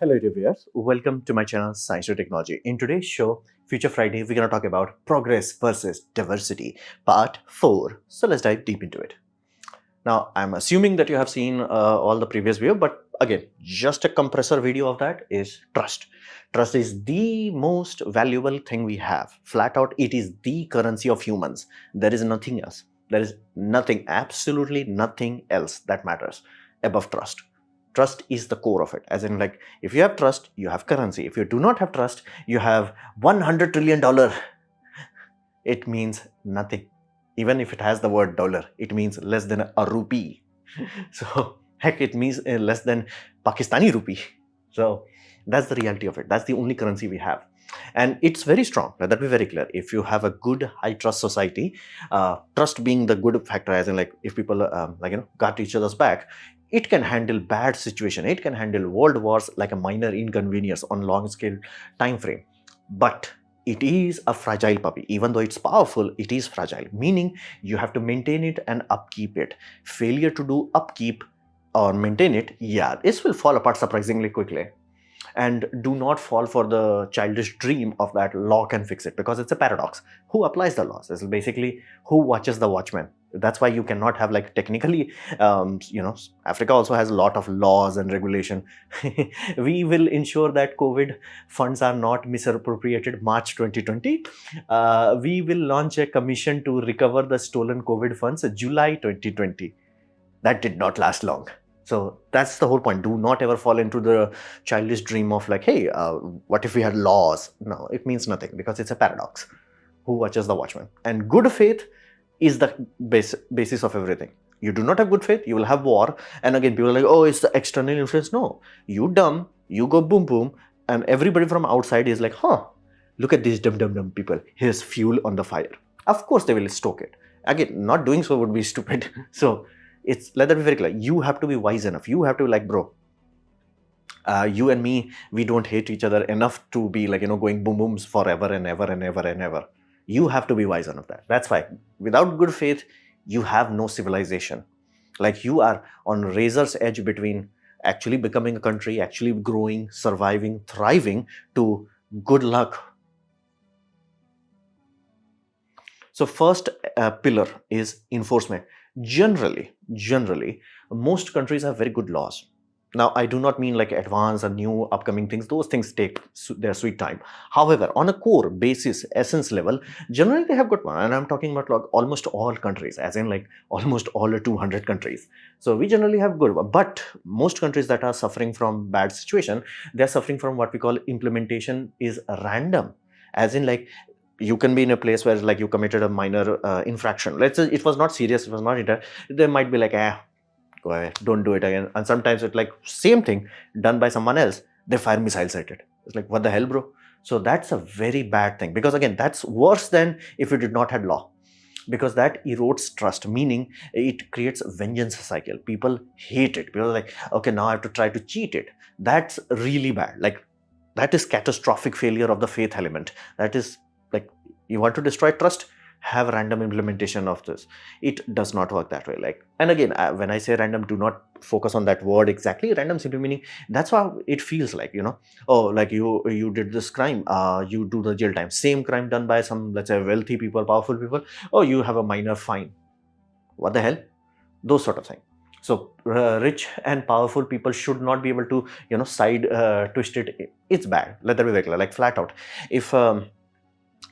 Hello viewers, welcome to my channel Science to Technology. In today's show, Future Friday, we're going to talk about progress versus diversity, part 4. So let's dive deep into it. Now, I'm assuming that you have seen all the previous video, but again, just a compressor video of that is trust. Trust is the most valuable thing we have. Flat out, it is the currency of humans. There is nothing else. There is nothing, absolutely nothing else that matters above trust. Trust is the core of it. As in, like, if you have trust, you have currency. If you do not have trust, you have $100 trillion. It means nothing. Even if it has the word dollar, it means less than a rupee. So, heck, it means less than Pakistani rupee. So, that's the reality of it. That's the only currency we have. And it's very strong. Let that be very clear. If you have a good high trust society, trust being the good factor, as in, like, if people got each other's back, it can handle bad situation. It can handle world wars like a minor inconvenience on long scale time frame. But it is a fragile puppy. Even though it's powerful, it is fragile, meaning you have to maintain it and upkeep it. Failure to do upkeep or maintain it, yeah, this will fall apart surprisingly quickly. And do not fall for the childish dream of that law can fix it, because it's a paradox. Who applies the laws? It's basically who watches the watchman. That's why you cannot have, like, technically, Africa also has a lot of laws and regulation. We will ensure that COVID funds are not misappropriated. March 2020, we will launch a commission to recover the stolen COVID funds. July 2020. That did not last long. So that's the whole point. Do not ever fall into the childish dream of, like, hey, what if we had laws? No, it means nothing, because it's a paradox. Who watches the watchman? And good faith is the basis of everything. You do not have good faith, you will have war. And again, people are like, oh, it's the external influence. No, you dumb, you go boom boom, and everybody from outside is like, huh, look at these dumb people. Here's fuel on the fire. Of course, they will stoke it. Again, not doing so would be stupid. So let that be very clear. You have to be wise enough. You have to be like, bro, you and me, we don't hate each other enough to be, like, going boom booms forever and ever and ever and ever. You have to be wise enough that. That's why without good faith, you have no civilization. Like, you are on razor's edge between actually becoming a country, actually growing, surviving, thriving, to good luck. So first pillar is enforcement. Generally, most countries have very good laws. Now, I do not mean like advanced or new upcoming things. Those things take their sweet time. However, on a core basis, essence level, generally they have good one. And I'm talking about, like, almost all countries, as in, like, almost all 200 countries. So we generally have good one. But most countries that are suffering from bad situation, they're suffering from what we call implementation is random. As in, like, you can be in a place where, like, you committed a minor infraction. Let's say it was not serious, it was not they might be like, go ahead, don't do it again. And sometimes it's like same thing done by someone else, they fire missiles at it. It's like, what the hell, bro? So that's a very bad thing, because again, that's worse than if you did not have law, because that erodes trust, meaning it creates a vengeance cycle. People hate it. People are like, okay, now I have to try to cheat it. That's really bad. Like, that is catastrophic failure of the faith element. That is, like, you want to destroy trust, have random implementation of this. It does not work that way. Like, and again, when I say random, do not focus on that word exactly. Random simply meaning that's how it feels like, oh, like, you did this crime, you do the jail time. Same crime done by some, let's say, wealthy people, powerful people. Oh, you have a minor fine. What the hell? Those sort of things. So rich and powerful people should not be able to, side twist it. It's bad. Let that be very clear. Like, flat out. If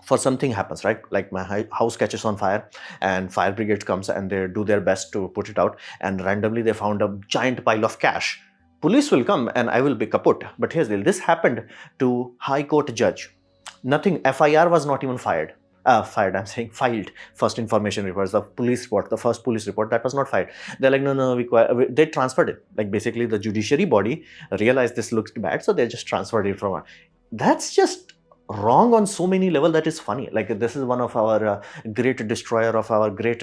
for something happens, right, like my house catches on fire and fire brigade comes and they do their best to put it out, and randomly they found a giant pile of cash, police will come and I will be kaput. But here's the deal. This happened to high court judge. Nothing, FIR was not even I'm saying filed. First information report, the police report, the first police report, that was not filed. They're like, no, they transferred it. Like, basically the judiciary body realized this looks bad, so they just transferred it from. That's just wrong on so many levels that is funny. Like, this is one of our great destroyer of our great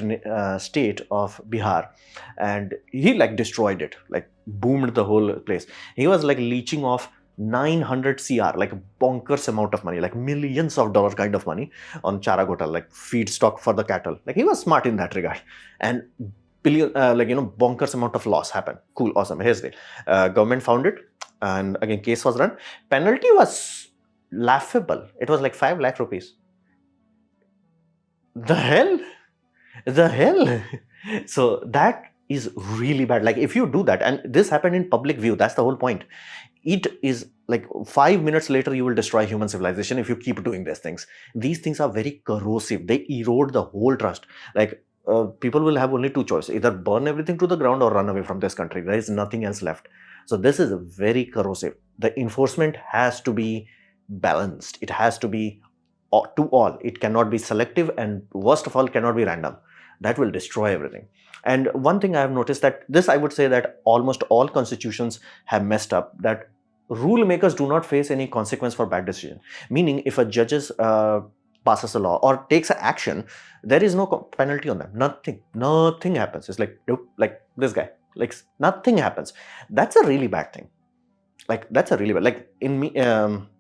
state of Bihar, and he, like, destroyed it, like, boomed the whole place. He was, like, leeching off 900 CR, like, bonkers amount of money, like millions of dollar kind of money on chara ghotal, like feedstock for the cattle. Like, he was smart in that regard. And billion, bonkers amount of loss happened. Cool, awesome. Here's the government found it. and again case was run. Penalty was laughable. It was like 5 lakh rupees. The hell? The hell? So that is really bad. Like if you do that, and this happened in public view, that's the whole point. It is like 5 minutes later you will destroy human civilization if you keep doing these things. These things are very corrosive. They erode the whole trust. Like people will have only two choices: either burn everything to the ground or run away from this country. There is nothing else left. So this is very corrosive. The enforcement has to be balanced. It has to be to all. It cannot be selective, and worst of all, cannot be random. That will destroy everything. And one thing I have noticed, that this, I would say that almost all constitutions have messed up, that rule makers do not face any consequence for bad decision. Meaning, if a judges passes a law or takes action, there is no penalty on them. Nothing happens. It's like, nope, like this guy, like nothing happens. That's a really bad thing. Like that's a really bad, like in me,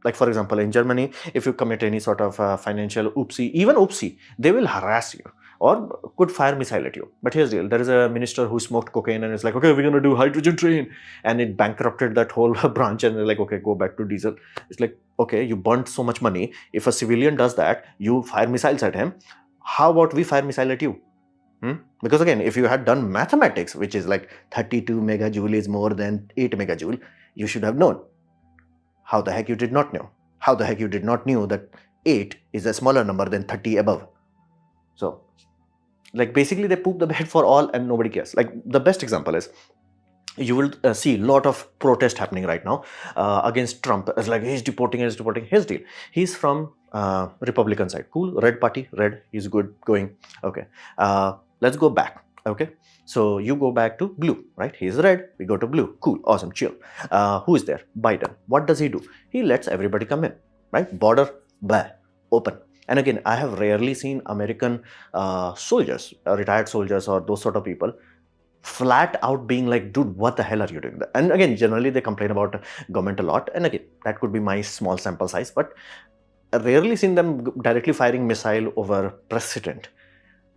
like for example, in Germany, if you commit any sort of financial oopsie, even oopsie, they will harass you or could fire missile at you. But here's the deal: there is a minister who smoked cocaine and it's like, okay, we're gonna do hydrogen train, and it bankrupted that whole branch, and they're like, okay, go back to diesel. It's like, okay, you burnt so much money. If a civilian does that, you fire missiles at him. How about we fire missile at you? Because again, if you had done mathematics, which is like 32 megajoule is more than 8 megajoule, you should have known. How the heck you did not know? How the heck you did not know that 8 is a smaller number than 30 above? So, like basically they poop the bed for all and nobody cares. Like the best example is, you will see a lot of protest happening right now against Trump. It's like he's deporting. His deal. He's from Republican side. Cool. Red party. Red. He's good going. Okay. Let's go back. Okay. So you go back to blue, right? He's red. We go to blue. Cool. Awesome. Chill. Who is there? Biden. What does he do? He lets everybody come in, right? Border, blah, open. And again, I have rarely seen American soldiers, retired soldiers or those sort of people flat out being like, dude, what the hell are you doing? And again, generally they complain about government a lot. And again, that could be my small sample size, but I rarely seen them directly firing missile over president.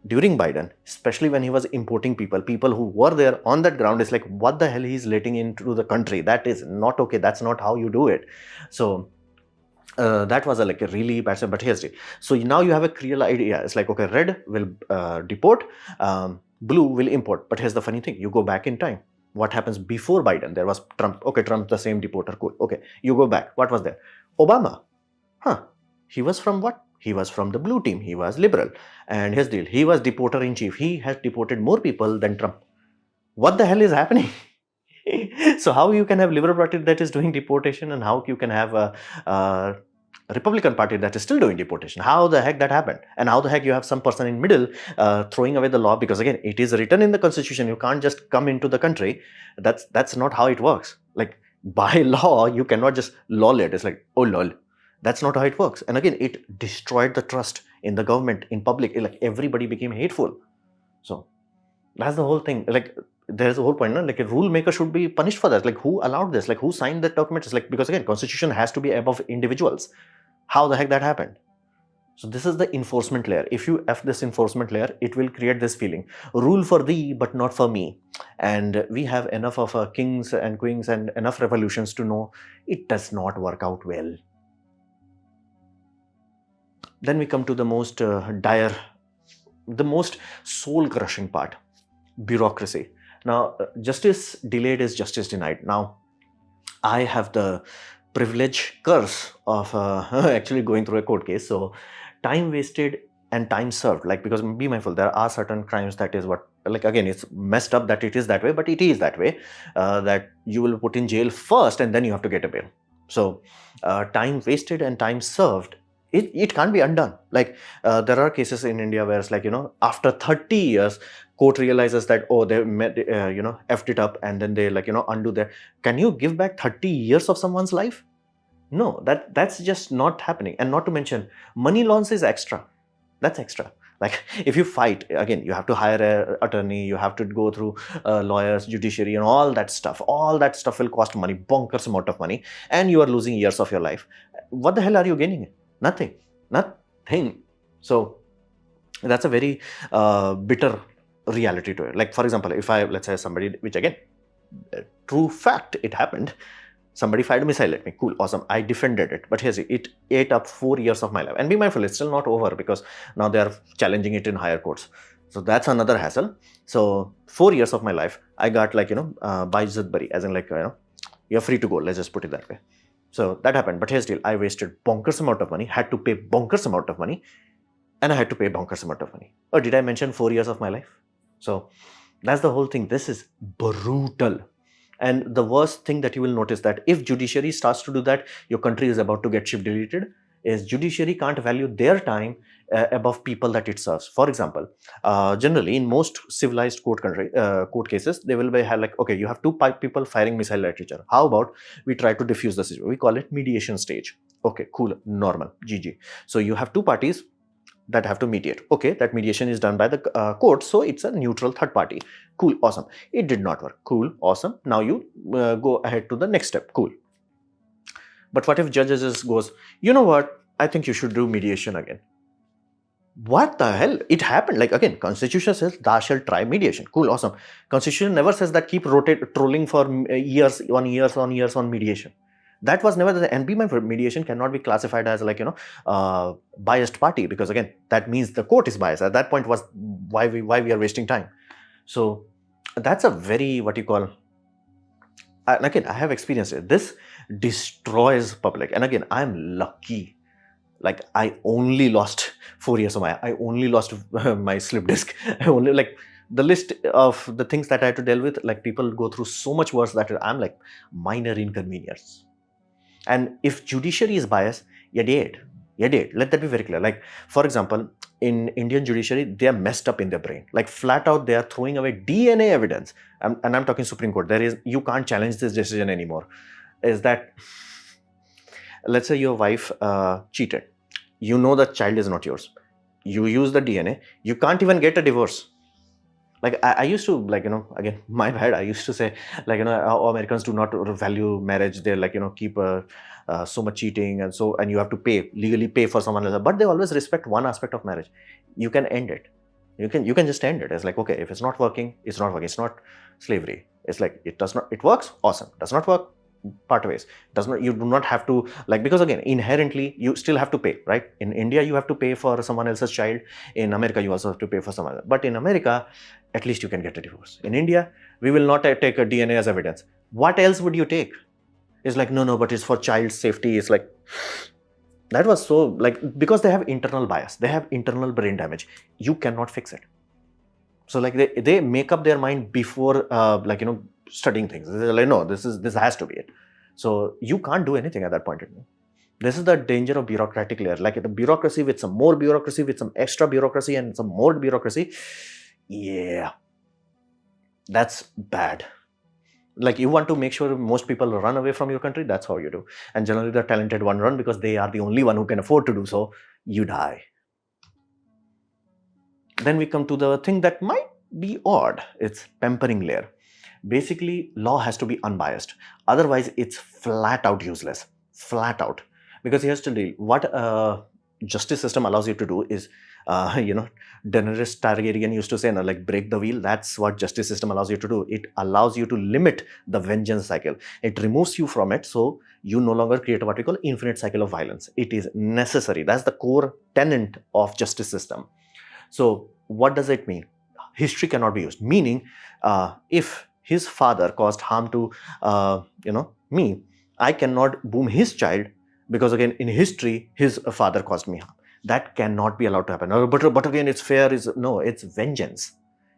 During Biden, especially when he was importing people who were there on that ground, is like, what the hell he's letting into the country? That is not okay. That's not how you do it. So that was like a really bad thing. But here's it. So now you have a clear idea. It's like, okay, red will deport, blue will import. But here's the funny thing. You go back in time. What happens before Biden? There was Trump. Okay, Trump, the same deporter. Cool. Okay, you go back. What was there? Obama. He was from what? He was from the blue team. He was liberal. And his deal, he was deporter in chief. He has deported more people than Trump. What the hell is happening? So how you can have Liberal Party that is doing deportation, and how you can have a Republican Party that is still doing deportation? How the heck that happened? And how the heck you have some person in middle throwing away the law? Because again, it is written in the constitution. You can't just come into the country. That's not how it works. Like by law, you cannot just lol it. It's like, oh lol. That's not how it works. And again, it destroyed the trust in the government, in public. Like everybody became hateful. So that's the whole thing. Like there's a whole point, no? Like a rule maker should be punished for that. Like who allowed this? Like who signed that document? It's like, because again, constitution has to be above individuals. How the heck that happened? So this is the enforcement layer. If you F this enforcement layer, it will create this feeling, rule for thee, but not for me. And we have enough of kings and queens and enough revolutions to know it does not work out well. Then we come to the most dire, the most soul-crushing part, bureaucracy. Now, justice delayed is justice denied. Now, I have the privilege, curse of actually going through a court case. So, time wasted and time served. Like, because be mindful, there are certain crimes that is what, like again, it's messed up that it is that way, but it is that way, that you will put in jail first and then you have to get a bail. So, time wasted and time served, it can't be undone. Like there are cases in India where it's like, after 30 years, court realizes that, oh, they effed it up, and then they like, undo their. Can you give back 30 years of someone's life? No, that's just not happening. And not to mention, money loans is extra. That's extra. Like if you fight, again, you have to hire an attorney, you have to go through lawyers, judiciary, and all that stuff. All that stuff will cost money, bonkers amount of money, and you are losing years of your life. What the hell are you gaining? Nothing. So that's a very bitter reality to it. Like for example, if let's say somebody, which again, true fact, it happened, Somebody fired a missile at me. Cool, awesome. I defended it. But here's it ate up 4 years of my life. And be mindful, it's still not over because now they are challenging it in higher courts. So that's another hassle. So 4 years of my life, I got like, baizat bari, as in like, you're free to go. Let's just put it that way. So that happened. But here's the deal. I wasted bonkers amount of money, had to pay bonkers amount of money, and I had to pay bonkers amount of money. Or did I mention 4 years of my life? So that's the whole thing. This is brutal. And the worst thing that you will notice that if judiciary starts to do that, your country is about to get ship deleted, is judiciary can't value their time above people that it serves. For example, generally in most civilized court cases, they will be have like, okay, you have two people firing missile at each other. How about we try to diffuse the situation? We call it mediation stage. Okay, cool, normal, GG. So you have two parties that have to mediate. Okay, that mediation is done by the court, so it's a neutral third party. Cool, awesome. It did not work. Cool, awesome. Now you go ahead to the next step. Cool. But what if judges just goes, you know what? I think you should do mediation again. What the hell? It happened. Like again, Constitution says thou shalt try mediation. Cool, awesome. Constitution never says that keep trolling for years on mediation. That was never the NB for mediation cannot be classified as like biased party, because again that means the court is biased. At that point was why we are wasting time. So that's a very what you call. And again, I have experienced it. This destroys public. And again, I'm lucky. Like I only lost 4 years of I only lost my slip disc. I only like the list of the things that I had to deal with. Like people go through so much worse that I'm like minor inconvenience. And if judiciary is biased, you're dead. You're dead. Let that be very clear. Like, for example, in Indian judiciary, they are messed up in their brain. Like flat out, they are throwing away DNA evidence. And I'm talking Supreme Court. You can't challenge this decision anymore. Is that, let's say your wife cheated. You know the child is not yours. You use the DNA. You can't even get a divorce. Like I used to, like, again, my bad. I used to say, like, Americans do not value marriage. They're like, keep so much cheating and you have to legally pay for someone else. But they always respect one aspect of marriage. You can end it. You can just end it. It's like, okay, if it's not working, it's not working. It's not slavery. It's like, it works. Awesome. Does not work. Part ways. You do not have to, like, because again, inherently you still have to pay, right? In India, you have to pay for someone else's child. In America, you also have to pay for someone else. But in America, at least you can get a divorce. In India, we will not take a DNA as evidence. What else would you take? It's like, no, but it's for child safety. It's like, that was so, like, because they have internal bias. They have internal brain damage. You cannot fix it. So like they make up their mind before, studying things. They're like, no, this has to be it. So you can't do anything at that point. This is the danger of bureaucratic layer. Like the bureaucracy with some more bureaucracy, with some extra bureaucracy and some more bureaucracy. Yeah, that's bad. Like you want to make sure most people run away from your country. That's how you do. And generally the talented one run because they are the only one who can afford to do so. You die. Then we come to the thing that might be odd. It's pampering layer. Basically, law has to be unbiased. Otherwise, it's flat out useless. Flat out. Because here's the deal. What justice system allows you to do is, Daenerys Targaryen used to say, like break the wheel. That's what justice system allows you to do. It allows you to limit the vengeance cycle. It removes you from it, so you no longer create what we call infinite cycle of violence. It is necessary. That's the core tenet of justice system. So what does it mean? History cannot be used. Meaning, if his father caused harm to, me, I cannot boom his child because again, in history, his father caused me harm. That cannot be allowed to happen. But again, it's fair. It's vengeance.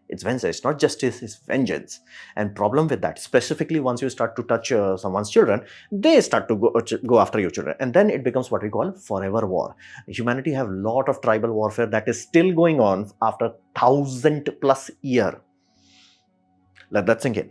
It's vengeance. It's not justice. It's vengeance. And problem with that, specifically once you start to touch someone's children, they start to go after your children. And then it becomes what we call forever war. Humanity have a lot of tribal warfare that is still going on after 1,000+ years. Let that sink in.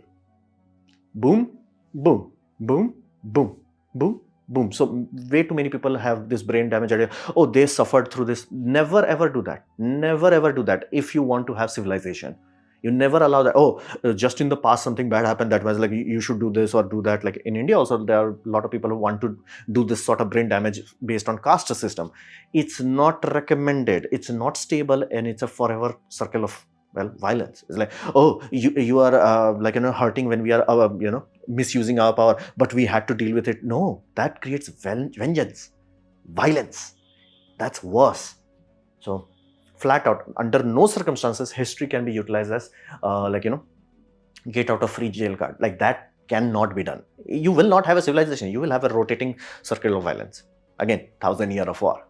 Boom, boom, boom, boom, boom, boom. So way too many people have this brain damage idea. Oh, they suffered through this. Never ever do that. Never ever do that. If you want to have civilization, you never allow that. Oh, just in the past something bad happened. That was like you should do this or do that. Like in India also, there are a lot of people who want to do this sort of brain damage based on caste system. It's not recommended. It's not stable, and it's a forever circle of Well, violence is like, oh, you are hurting when we are misusing our power, but we had to deal with it. No, that creates vengeance, violence. That's worse. So flat out, under no circumstances history can be utilized as get out of free jail card. Like, that cannot be done. You will not have a civilization, you will have a rotating circle of violence. Again, 1,000 year of war.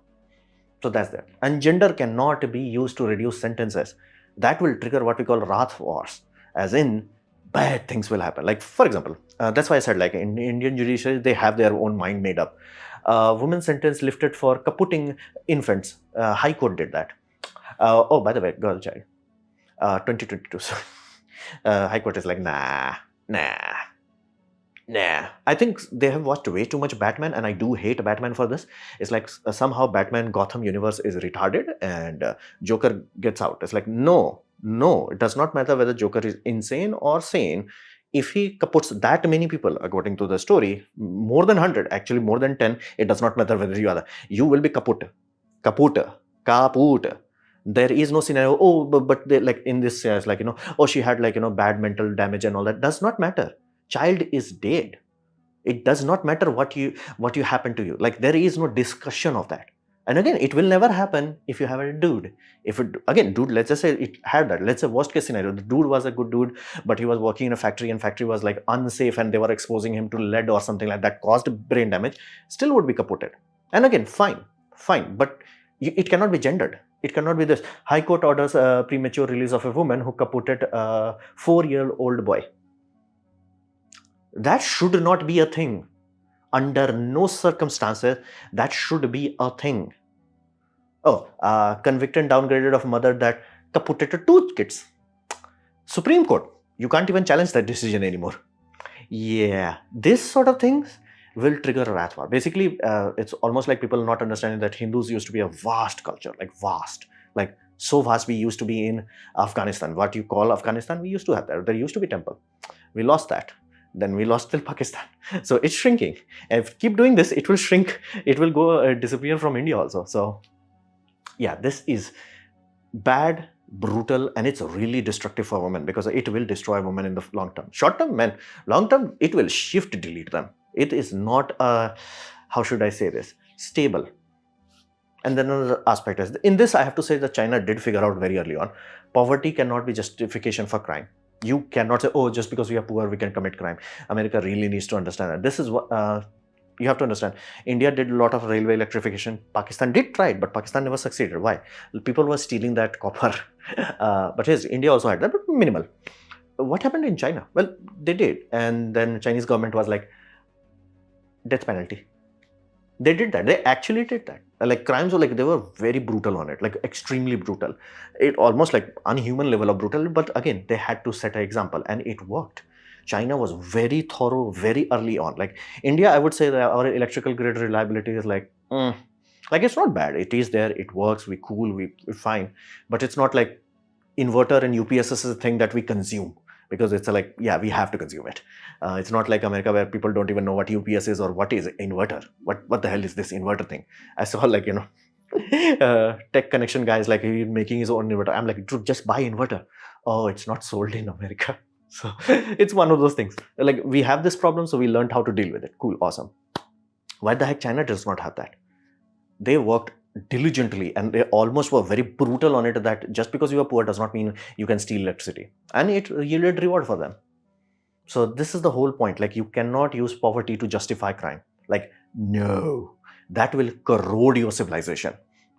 So that's that. And gender cannot be used to reduce sentences. That will trigger what we call wrath wars, as in bad things will happen. Like, for example, that's why I said, like, in Indian judiciary, they have their own mind made up. Women's sentence lifted for kaputting infants. High Court did that. Oh, by the way, girl child. 2022. High Court is like, nah. I think they have watched way too much Batman, and I do hate Batman for this. It's like somehow Batman Gotham universe is retarded and Joker gets out. It's like, no, it does not matter whether Joker is insane or sane. If he kaputs that many people, according to the story, more than 100, actually more than 10, it does not matter whether you will be kaput. There is no scenario, oh, but they, like in this, it's like, oh, she had bad mental damage and all that. Does not matter. Child is dead. It does not matter what you happen to you. Like, there is no discussion of that. And again, it will never happen if you have a dude. Dude, let's just say it had that. Let's say worst case scenario, the dude was a good dude, but he was working in a factory and factory was like unsafe and they were exposing him to lead or something like that, caused brain damage, still would be kaputed. And again, fine. But it cannot be gendered. It cannot be this. High Court orders a premature release of a woman who kaputed a 4-year-old boy. That should not be a thing. Under no circumstances, that should be a thing. Oh, convicted and downgraded of mother that kaputed 2 kids. Supreme Court, you can't even challenge that decision anymore. Yeah, this sort of things will trigger a wrath war. Basically, it's almost like people not understanding that Hindus used to be a vast culture, like so vast. We used to be in Afghanistan. What you call Afghanistan, we used to have that. There used to be temple. We lost that. Then we lost till Pakistan. So it's shrinking. If we keep doing this, it will shrink. It will go disappear from India also. So yeah, this is bad, brutal, and it's really destructive for women because it will destroy women in the long term. Short term, men. Long term, it will delete them. It is not how should I say this, stable. And then another aspect is, in this I have to say that China did figure out very early on, poverty cannot be justification for crime. You cannot say, oh, just because we are poor, we can commit crime. America really needs to understand that. This is what you have to understand. India did a lot of railway electrification. Pakistan did try it, but Pakistan never succeeded. Why? People were stealing that copper. But yes, India also had that, but minimal. What happened in China? Well, they did. And then Chinese government was like, death penalty. They did that. They actually did that. Like, crimes were like, they were very brutal on it, like extremely brutal. It almost like unhuman level of brutal. But again, they had to set an example and it worked. China was very thorough, very early on. Like India, I would say that our electrical grid reliability is like it's not bad. It is there, it works, we're cool, we're fine. But it's not like inverter and UPS is a thing that we consume. Because it's like, yeah, we have to consume it. It's not like America where people don't even know what UPS is or what is inverter. What the hell is this inverter thing? I saw like, tech connection guys like making his own inverter. I'm like, dude, just buy inverter. Oh, it's not sold in America. So it's one of those things. Like, we have this problem, so we learned how to deal with it. Cool, awesome. Why the heck China does not have that? They worked diligently and they almost were very brutal on it, that just because you are poor does not mean you can steal electricity, and it yielded reward for them. So this is the whole point. Like, you cannot use poverty to justify crime. Like, no, that will corrode your civilization.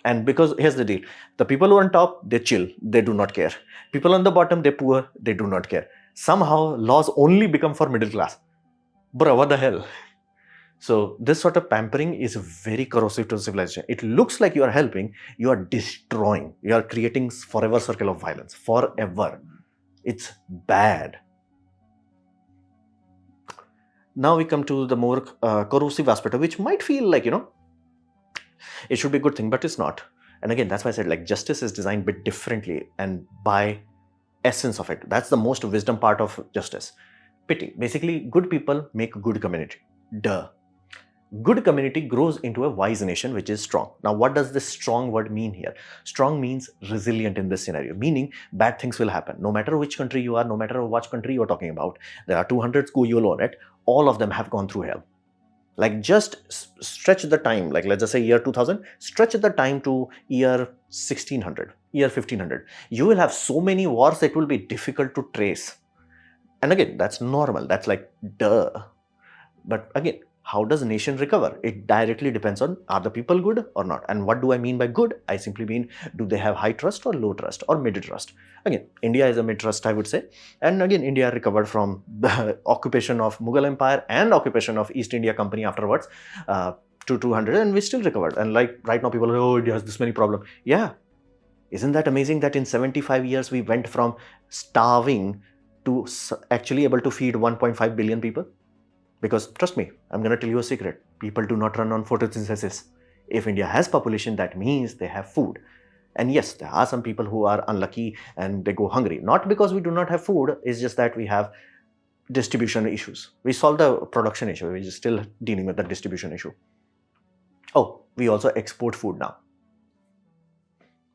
And because here's the deal, the people who are on top, they chill, they do not care. People on the bottom, they're poor, they do not care. Somehow laws only become for middle class. Bro, what the hell? So this sort of pampering is very corrosive to civilization. It looks like you are helping, you are destroying. You are creating forever circle of violence. Forever. It's bad. Now we come to the more corrosive aspect, which might feel like, it should be a good thing, but it's not. And again, that's why I said, like, justice is designed a bit differently and by essence of it. That's the most wisdom part of justice. Pity. Basically, good people make a good community. Duh. Good community grows into a wise nation, which is strong. Now, what does this strong word mean here? Strong means resilient in this scenario, meaning bad things will happen. No matter which country you are, no matter which country you're talking about, there are 200 schools you'll own it. All of them have gone through hell. Like, just stretch the time, like let's just say year 2000, stretch the time to year 1600, year 1500. You will have so many wars, it will be difficult to trace. And again, that's normal. That's like, duh. But again, how does a nation recover? It directly depends on, are the people good or not? And what do I mean by good? I simply mean, do they have high trust or low trust or mid trust? Again, India is a mid trust, I would say. And again, India recovered from the occupation of Mughal Empire and occupation of East India Company afterwards to 200, and we still recovered. And like right now, people are, oh, India has this many problems. Yeah. Isn't that amazing that in 75 years, we went from starving to actually able to feed 1.5 billion people? Because trust me, I'm going to tell you a secret. People do not run on photosynthesis. If India has population, that means they have food. And yes, there are some people who are unlucky and they go hungry. Not because we do not have food, it's just that we have distribution issues. We solved the production issue. We're just still dealing with the distribution issue. Oh, we also export food now.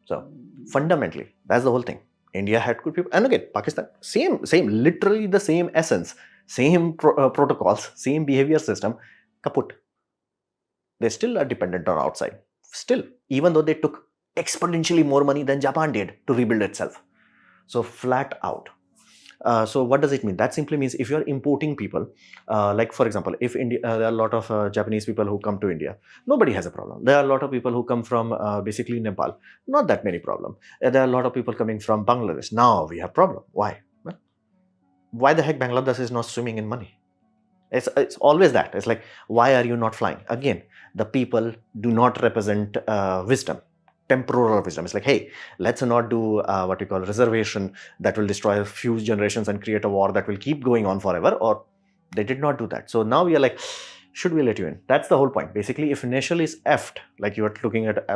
So fundamentally, that's the whole thing. India had good people. And again, Pakistan, same, literally the same essence. Same protocols, same behavior system, kaput. They still are dependent on outside. Still, even though they took exponentially more money than Japan did to rebuild itself. So flat out. So what does it mean? That simply means if you're importing people, like for example, if India, there are a lot of Japanese people who come to India, nobody has a problem. There are a lot of people who come from basically Nepal, not that many problem. There are a lot of people coming from Bangladesh. Now we have problem. Why? Why the heck Bangladesh is not swimming in money? It's always that. It's like, why are you not flying? Again, the people do not represent wisdom, temporal wisdom. It's like, hey, let's not do what we call reservation that will destroy a few generations and create a war that will keep going on forever. Or they did not do that. So now we are like, should we let you in? That's the whole point. Basically, if initial is effed, like you are looking at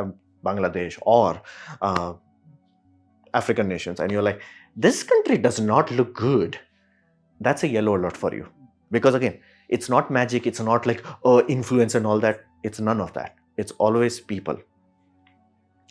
Bangladesh or African nations, and you're like, this country does not look good, that's a yellow alert for you. Because again, it's not magic, it's not like influence and all that. It's none of that. It's always people.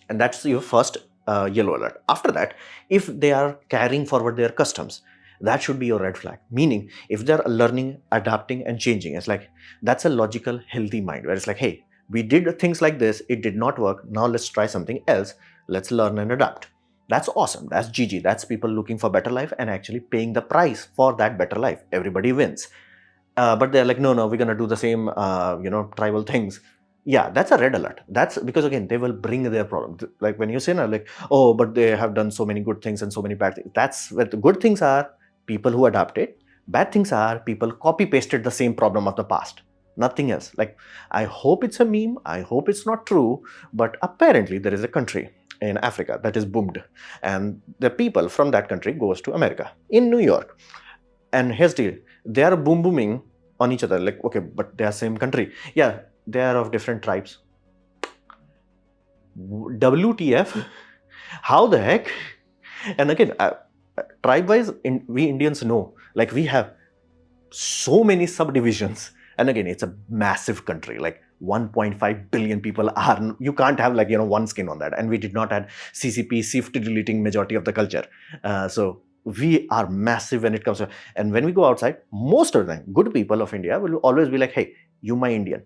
And that's your first yellow alert. After that, if they are carrying forward their customs, that should be your red flag. Meaning, if they're learning, adapting and changing, it's like, that's a logical, healthy mind where it's like, hey, we did things like this, it did not work, now let's try something else, let's learn and adapt. That's awesome. That's GG. That's people looking for better life and actually paying the price for that better life. Everybody wins. But they're like, no, we're going to do the same, tribal things. Yeah, that's a red alert. That's because, again, they will bring their problems. Like when you say, like, oh, but they have done so many good things and so many bad things. That's what the good things are, people who adapted. Bad things are people copy-pasted the same problem of the past. Nothing else. Like, I hope it's a meme. I hope it's not true. But apparently there is a country in Africa that is boomed, and the people from that country goes to America in New York, and here's the deal, they are booming on each other, like, okay, but they are same country. Yeah, they are of different tribes. WTF? How the heck? And again, tribe wise, we Indians know, like, we have so many subdivisions, and again, it's a massive country, like 1.5 billion people are, you can't have like, one skin on that. And we did not have CCP, safety deleting majority of the culture. So we are massive when it comes to, and when we go outside, most of the time, good people of India will always be like, hey, you my Indian.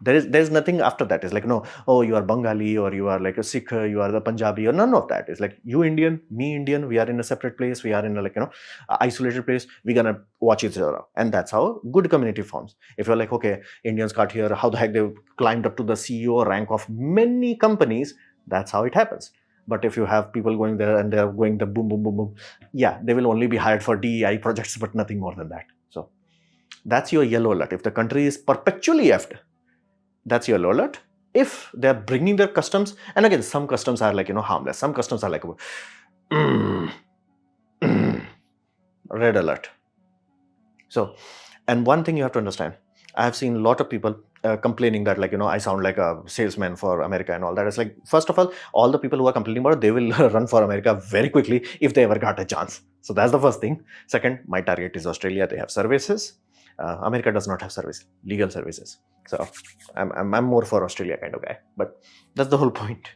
There's nothing after that. It's like, no, oh, you are Bengali or you are like a Sikh, you are the Punjabi or none of that. It's like, you Indian, me Indian, we are in a separate place. We are in a, like, isolated place. We're going to watch each other out. And that's how good community forms. If you're like, okay, Indians got here, how the heck they climbed up to the CEO rank of many companies, that's how it happens. But if you have people going there and they're going the boom, boom, boom, boom, yeah, they will only be hired for DEI projects, but nothing more than that. So that's your yellow alert. If the country is perpetually effed, that's your yellow alert. If they're bringing their customs, and again, some customs are like, harmless. Some customs are like, red alert. So, and one thing you have to understand, I have seen a lot of people complaining that, like, I sound like a salesman for America and all that. It's like, first of all the people who are complaining about it, they will run for America very quickly if they ever got a chance. So that's the first thing. Second, my target is Australia. They have services. America does not have legal services. So I'm more for Australia kind of guy. But that's the whole point.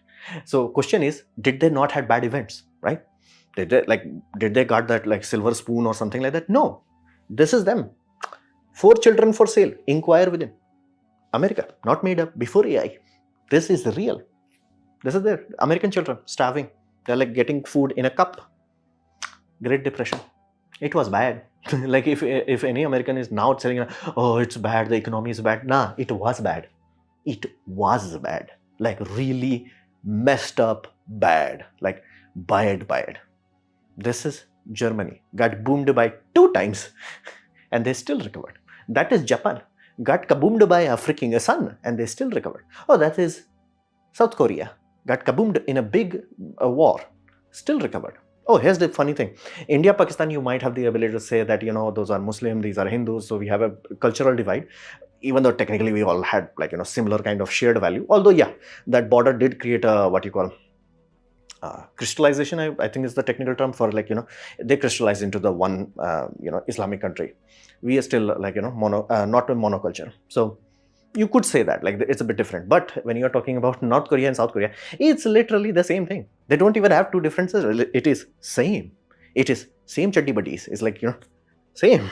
So question is, did they not had bad events, right? Did they got that like silver spoon or something like that? No. This is them. 4 children for sale. Inquire within. America, not made up before AI. This is real. This is there. American children starving. They're like getting food in a cup. Great Depression. It was bad. Like if any American is now saying, oh, it's bad, the economy is bad. Nah, it was bad. It was bad. Like really messed up bad. Like bad. This is Germany. Got boomed by 2 times and they still recovered. That is Japan. Got kaboomed by a freaking sun and they still recovered. Oh, that is South Korea. Got kaboomed in a big war. Still recovered. Oh, here's the funny thing. India, Pakistan, you might have the ability to say that, those are Muslim, these are Hindus, so we have a cultural divide, even though technically we all had similar kind of shared value. Although, yeah, that border did create a, what you call, crystallization, I think is the technical term for they crystallized into the one, Islamic country. We are still not a monoculture. So you could say that it's a bit different. But when you're talking about North Korea and South Korea, it's literally the same thing. They don't even have 2 differences. It is same. It is same chaddi buddies. It's same.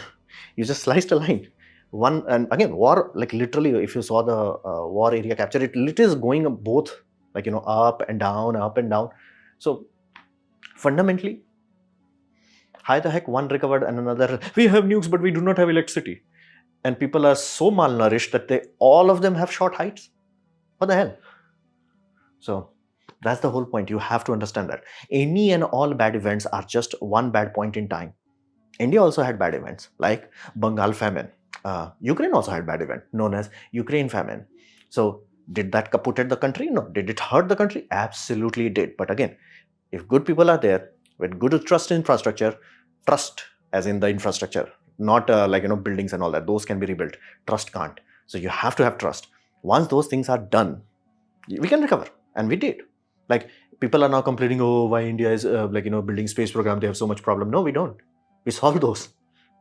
You just sliced a line. One, and again, war, literally, if you saw the war area capture, it is going both up and down. So fundamentally, how the heck one recovered and another, we have nukes but we do not have electricity. And people are so malnourished that all of them have short heights. What the hell? So that's the whole point. You have to understand that. Any and all bad events are just one bad point in time. India also had bad events like Bengal famine. Ukraine also had bad event known as Ukraine famine. So did that kaput the country? No. Did it hurt the country? Absolutely it did. But again, if good people are there with good trust infrastructure, trust as in the infrastructure, not buildings and all that, those can be rebuilt. Trust can't. So you have to have trust. Once those things are done, we can recover, and we did. People are now complaining, oh, why India is building space program, they have so much problem. No, we don't. We solve those.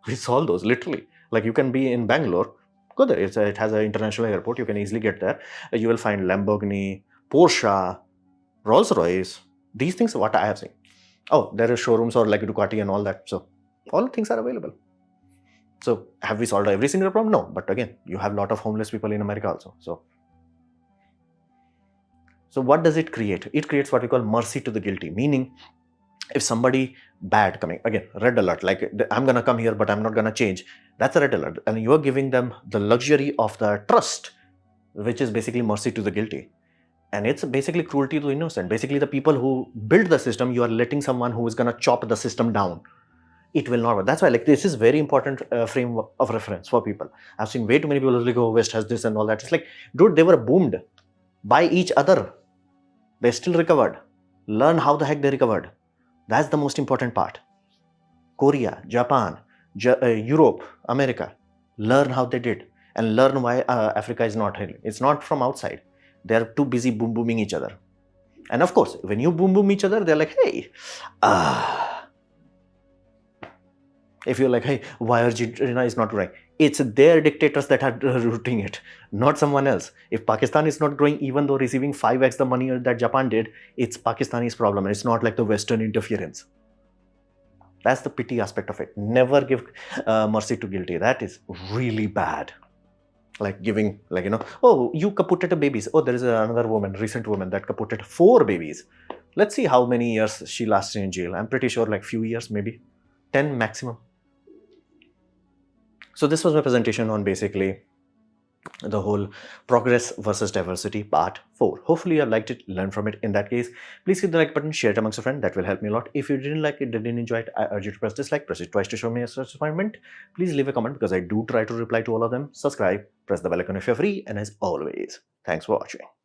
Literally. You can be in Bangalore, go there. It has an international airport. You can easily get there. You will find Lamborghini, Porsche, Rolls-Royce. These things are what I have seen. Oh, there are showrooms or Ducati and all that. So all things are available. So have we solved every single problem? No. But again, you have a lot of homeless people in America also. So what does it create? It creates what we call mercy to the guilty. Meaning, if somebody bad coming, again, red alert, I'm going to come here, but I'm not going to change. That's a red alert. And you are giving them the luxury of the trust, which is basically mercy to the guilty. And it's basically cruelty to the innocent. Basically, the people who build the system, you are letting someone who is going to chop the system down. It will not work. That's why this is very important frame of reference for people. I've seen way too many people like, oh, West has this and all that. It's dude, they were boomed by each other. They still recovered. Learn how the heck they recovered. That's the most important part. Korea, Japan, Europe, America. Learn how they did. And learn why Africa is not healing. It's not from outside. They're too busy booming each other. And of course, when you boom each other, they're like, hey, if you're like, hey, why Argentina is not growing? It's their dictators that are rooting it, not someone else. If Pakistan is not growing, even though receiving 5x the money that Japan did, it's Pakistani's problem. It's not like the Western interference. That's the pity aspect of it. Never give mercy to guilty. That is really bad. Giving, oh, you kaputted babies. Oh, there is another woman, recent woman, that kaputted 4 babies. Let's see how many years she lasted in jail. I'm pretty sure few years, maybe 10 maximum. So this was my presentation on basically the whole progress versus diversity part 4. Hopefully you have liked it, learned from it. In that case, please hit the like button, share it amongst your friends. That will help me a lot. If you didn't like it, didn't enjoy it, I urge you to press dislike, press it twice to show me a disappointment. Please leave a comment because I do try to reply to all of them. Subscribe, press the bell icon if you're free, and as always, thanks for watching.